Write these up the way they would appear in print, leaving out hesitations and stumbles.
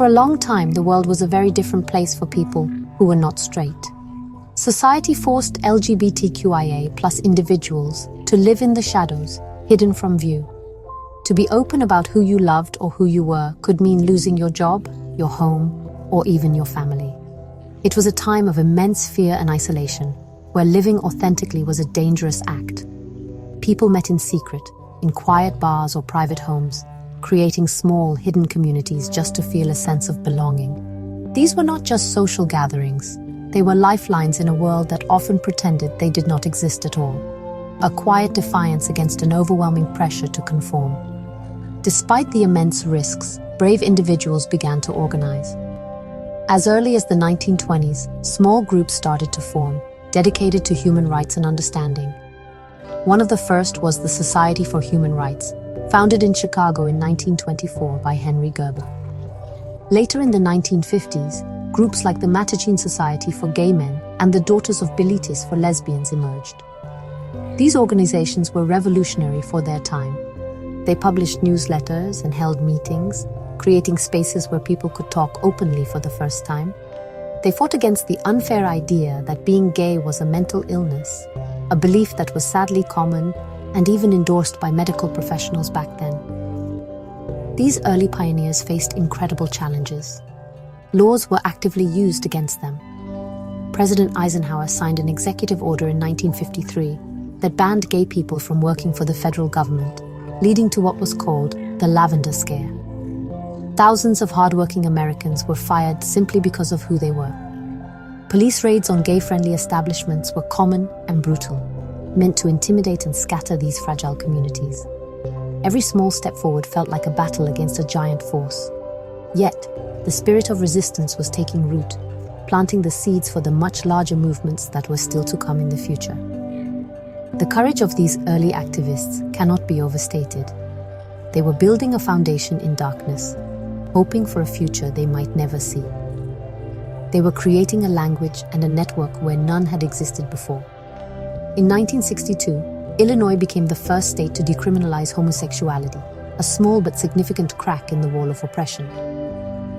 For a long time, the world was a very different place for people who were not straight. Society forced LGBTQIA plus individuals to live in the shadows, hidden from view. To be open about who you loved or who you were could mean losing your job, your home, or even your family. It was a time of immense fear and isolation, where living authentically was a dangerous act. People met in secret, in quiet bars or private homes, creating small, hidden communities just to feel a sense of belonging. These were not just social gatherings. They were lifelines in a world that often pretended they did not exist at all. A quiet defiance against an overwhelming pressure to conform. Despite the immense risks, brave individuals began to organize. As early as the 1920s, small groups started to form, dedicated to human rights and understanding. One of the first was the Society for Human Rights, founded in Chicago in 1924 by Henry Gerber. Later in the 1950s, groups like the Mattachine Society for Gay Men and the Daughters of Bilitis for Lesbians emerged. These organizations were revolutionary for their time. They published newsletters and held meetings, creating spaces where people could talk openly for the first time. They fought against the unfair idea that being gay was a mental illness, a belief that was sadly common and even endorsed by medical professionals back then. These early pioneers faced incredible challenges. Laws were actively used against them. President Eisenhower signed an executive order in 1953 that banned gay people from working for the federal government, leading to what was called the Lavender Scare. Thousands of hardworking Americans were fired simply because of who they were. Police raids on gay-friendly establishments were common and brutal, meant to intimidate and scatter these fragile communities. Every small step forward felt like a battle against a giant force. Yet, the spirit of resistance was taking root, planting the seeds for the much larger movements that were still to come in the future. The courage of these early activists cannot be overstated. They were building a foundation in darkness, hoping for a future they might never see. They were creating a language and a network where none had existed before. In 1962, Illinois became the first state to decriminalize homosexuality, a small but significant crack in the wall of oppression.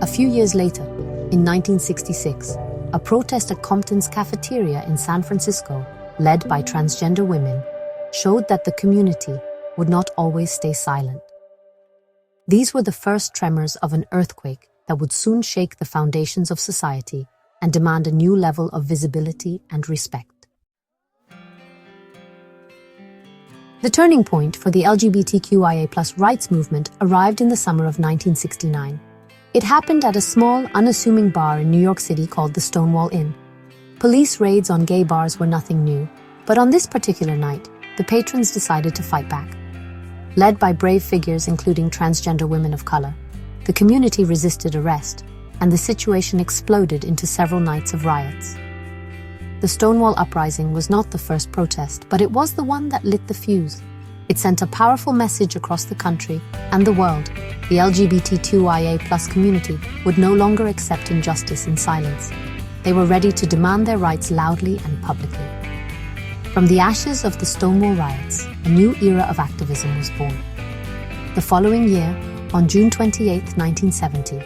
A few years later, in 1966, a protest at Compton's cafeteria in San Francisco, led by transgender women, showed that the community would not always stay silent. These were the first tremors of an earthquake that would soon shake the foundations of society and demand a new level of visibility and respect. The turning point for the LGBTQIA+ rights movement arrived in the summer of 1969. It happened at a small, unassuming bar in New York City called the Stonewall Inn. Police raids on gay bars were nothing new, but on this particular night, the patrons decided to fight back. Led by brave figures including transgender women of color, the community resisted arrest, and the situation exploded into several nights of riots. The Stonewall Uprising was not the first protest, but it was the one that lit the fuse. It sent a powerful message across the country and the world. The LGBTQIA+ community would no longer accept injustice in silence. They were ready to demand their rights loudly and publicly. From the ashes of the Stonewall riots, a new era of activism was born. The following year, on June 28, 1970,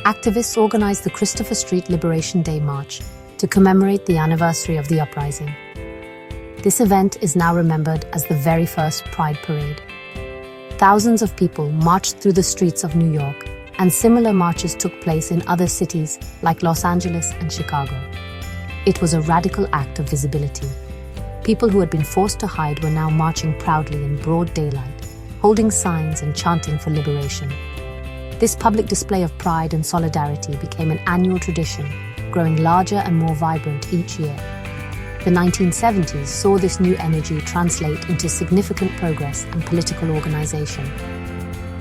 activists organized the Christopher Street Liberation Day March to commemorate the anniversary of the uprising. This event is now remembered as the very first Pride Parade. Thousands of people marched through the streets of New York, and similar marches took place in other cities like Los Angeles and Chicago. It was a radical act of visibility. People who had been forced to hide were now marching proudly in broad daylight, holding signs and chanting for liberation. This public display of pride and solidarity became an annual tradition, growing larger and more vibrant each year. The 1970s saw this new energy translate into significant progress and political organization.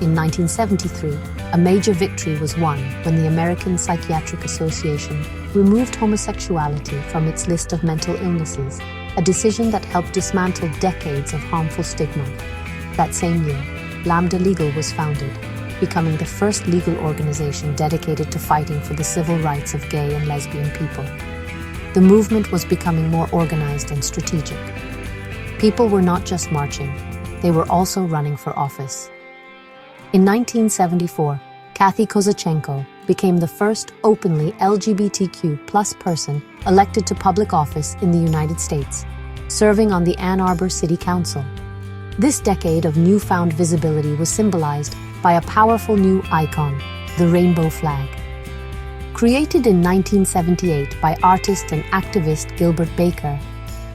In 1973, a major victory was won when the American Psychiatric Association removed homosexuality from its list of mental illnesses, a decision that helped dismantle decades of harmful stigma. That same year, Lambda Legal was founded, becoming the first legal organization dedicated to fighting for the civil rights of gay and lesbian people. The movement was becoming more organized and strategic. People were not just marching, they were also running for office. In 1974, Kathy Kozachenko became the first openly LGBTQ+ person elected to public office in the United States, serving on the Ann Arbor City Council. This decade of newfound visibility was symbolized by a powerful new icon, the rainbow flag. Created in 1978 by artist and activist Gilbert Baker,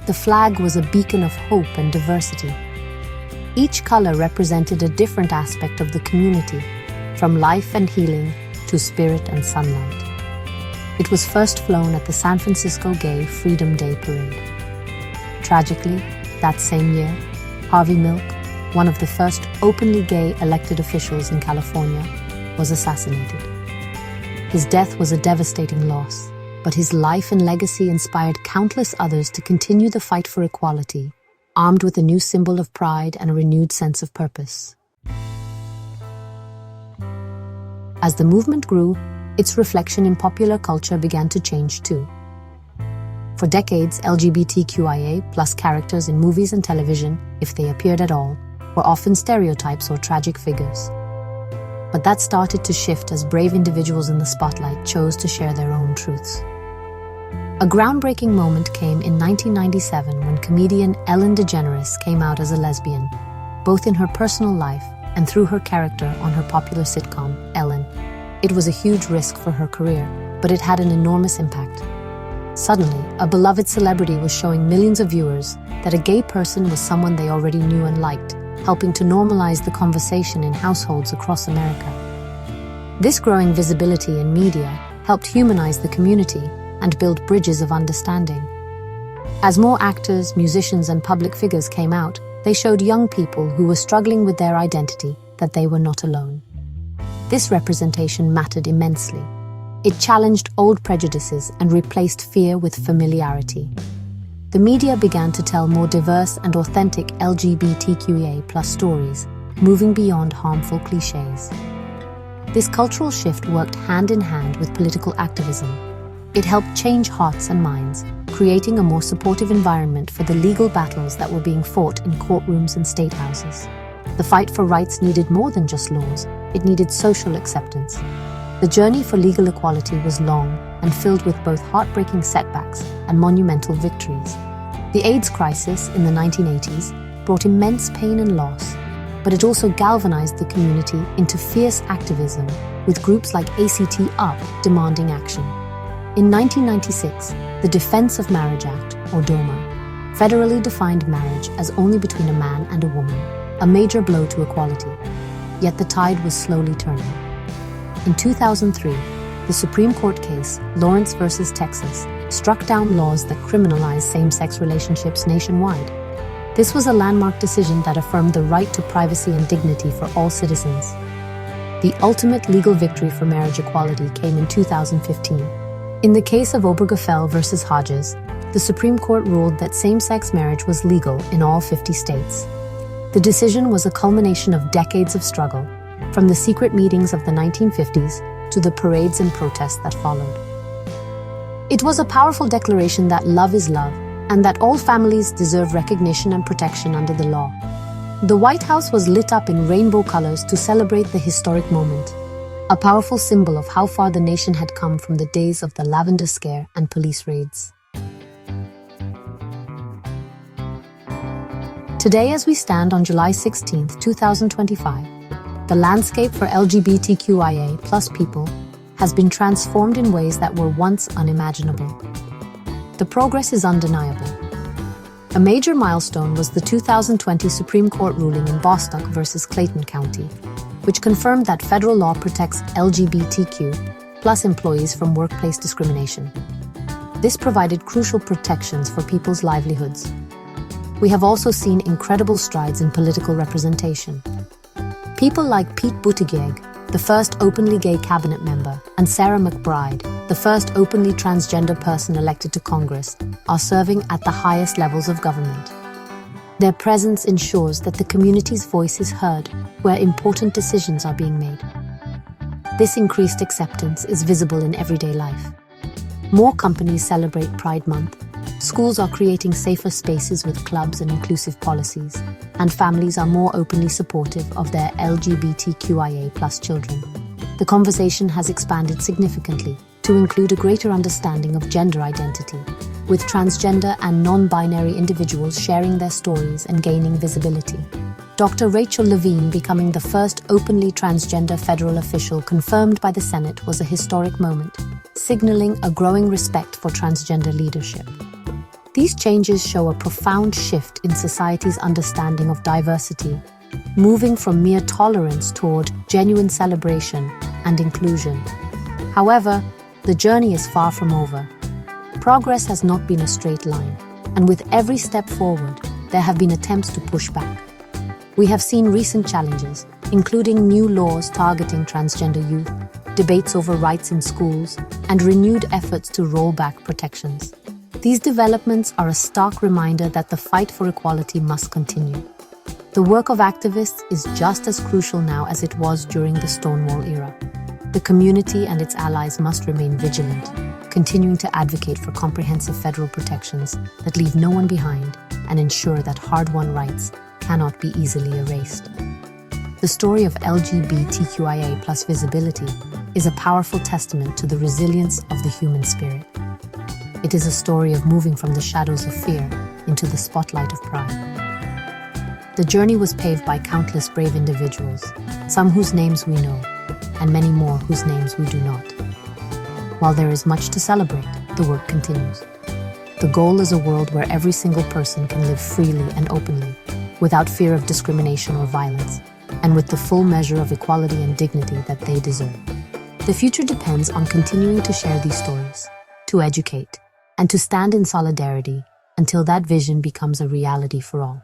the flag was a beacon of hope and diversity. Each color represented a different aspect of the community, from life and healing to spirit and sunlight. It was first flown at the San Francisco Gay Freedom Day Parade. Tragically, that same year, Harvey Milk, one of the first openly gay elected officials in California, was assassinated. His death was a devastating loss, but his life and legacy inspired countless others to continue the fight for equality, armed with a new symbol of pride and a renewed sense of purpose. As the movement grew, its reflection in popular culture began to change too. For decades, LGBTQIA+ characters in movies and television, if they appeared at all, were often stereotypes or tragic figures. But that started to shift as brave individuals in the spotlight chose to share their own truths. A groundbreaking moment came in 1997 when comedian Ellen DeGeneres came out as a lesbian, both in her personal life and through her character on her popular sitcom, Ellen. It was a huge risk for her career, but it had an enormous impact. Suddenly, a beloved celebrity was showing millions of viewers that a gay person was someone they already knew and liked, helping to normalize the conversation in households across America. This growing visibility in media helped humanize the community and build bridges of understanding. As more actors, musicians, and public figures came out, they showed young people who were struggling with their identity that they were not alone. This representation mattered immensely. It challenged old prejudices and replaced fear with familiarity. The media began to tell more diverse and authentic LGBTQIA+ stories, moving beyond harmful cliches. This cultural shift worked hand in hand with political activism. It helped change hearts and minds, creating a more supportive environment for the legal battles that were being fought in courtrooms and state houses. The fight for rights needed more than just laws, it needed social acceptance. The journey for legal equality was long and filled with both heartbreaking setbacks and monumental victories. The AIDS crisis in the 1980s brought immense pain and loss, but it also galvanized the community into fierce activism, with groups like ACT UP demanding action. In 1996, the Defense of Marriage Act, or DOMA, federally defined marriage as only between a man and a woman, a major blow to equality. Yet the tide was slowly turning. In 2003, the Supreme Court case, Lawrence versus Texas, struck down laws that criminalize same-sex relationships nationwide. This was a landmark decision that affirmed the right to privacy and dignity for all citizens. The ultimate legal victory for marriage equality came in 2015. In the case of Obergefell versus Hodges, the Supreme Court ruled that same-sex marriage was legal in all 50 states. The decision was a culmination of decades of struggle, from the secret meetings of the 1950s to the parades and protests that followed. It was a powerful declaration that love is love, and that all families deserve recognition and protection under the law. The White House was lit up in rainbow colors to celebrate the historic moment, a powerful symbol of how far the nation had come from the days of the Lavender Scare and police raids. Today, as we stand on July 16, 2025, the landscape for LGBTQIA+ people has been transformed in ways that were once unimaginable. The progress is undeniable. A major milestone was the 2020 Supreme Court ruling in Bostock versus Clayton County, which confirmed that federal law protects LGBTQ+ employees from workplace discrimination. This provided crucial protections for people's livelihoods. We have also seen incredible strides in political representation. People like Pete Buttigieg, the first openly gay cabinet member, and Sarah McBride, the first openly transgender person elected to Congress, are serving at the highest levels of government. Their presence ensures that the community's voice is heard where important decisions are being made. This increased acceptance is visible in everyday life. More companies celebrate Pride Month. Schools are creating safer spaces with clubs and inclusive policies, and families are more openly supportive of their LGBTQIA+ children. the conversation has expanded significantly to include a greater understanding of gender identity, with transgender and non-binary individuals sharing their stories and gaining visibility. Dr. Rachel Levine becoming the first openly transgender federal official confirmed by the Senate was a historic moment, signaling a growing respect for transgender leadership. These changes show a profound shift in society's understanding of diversity, moving from mere tolerance toward genuine celebration and inclusion. However, the journey is far from over. Progress has not been a straight line, and with every step forward, there have been attempts to push back. We have seen recent challenges, including new laws targeting transgender youth, debates over rights in schools, and renewed efforts to roll back protections. These developments are a stark reminder that the fight for equality must continue. The work of activists is just as crucial now as it was during the Stonewall era. The community and its allies must remain vigilant, continuing to advocate for comprehensive federal protections that leave no one behind and ensure that hard-won rights cannot be easily erased. The story of LGBTQIA+ visibility is a powerful testament to the resilience of the human spirit. It is a story of moving from the shadows of fear into the spotlight of pride. The journey was paved by countless brave individuals, some whose names we know, and many more whose names we do not. While there is much to celebrate, the work continues. The goal is a world where every single person can live freely and openly, without fear of discrimination or violence, and with the full measure of equality and dignity that they deserve. The future depends on continuing to share these stories, to educate, and to stand in solidarity until that vision becomes a reality for all.